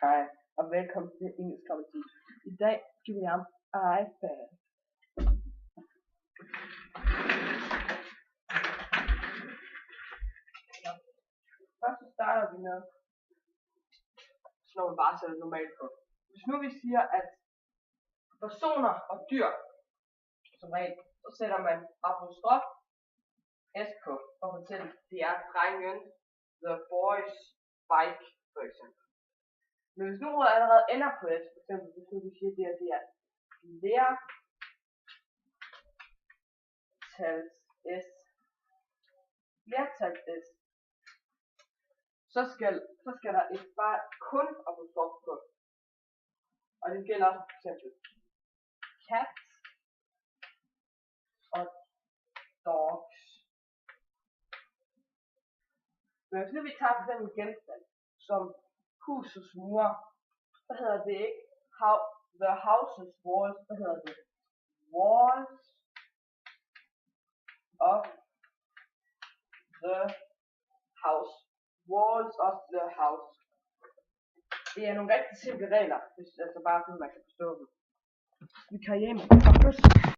Hej, og velkommen til Engelsk Comedy. I dag skal vi om iPad. Først så starter vi med, når vi bare sætter normalt på. Hvis nu vi siger, at personer og dyr, som regel, så sætter man apostrof S på, for at fortælle, det er drengen, the boys bike, for eksempel. Men hvis nu ordet allerede ender på S, for eksempel, hvis nu vi siger, det er flertals S, så skal der bare kun apostrof på. Og det gælder også for eksempel cats og dogs. Men hvis nu vi tager for eksempel genstand, som husets mure, så hedder det ikke the house's walls, så hedder det walls of the house. Walls of the house. Det er nogle rigtig simple regler, hvis altså bare sådan man kan forstå dem. Vi kan hjem.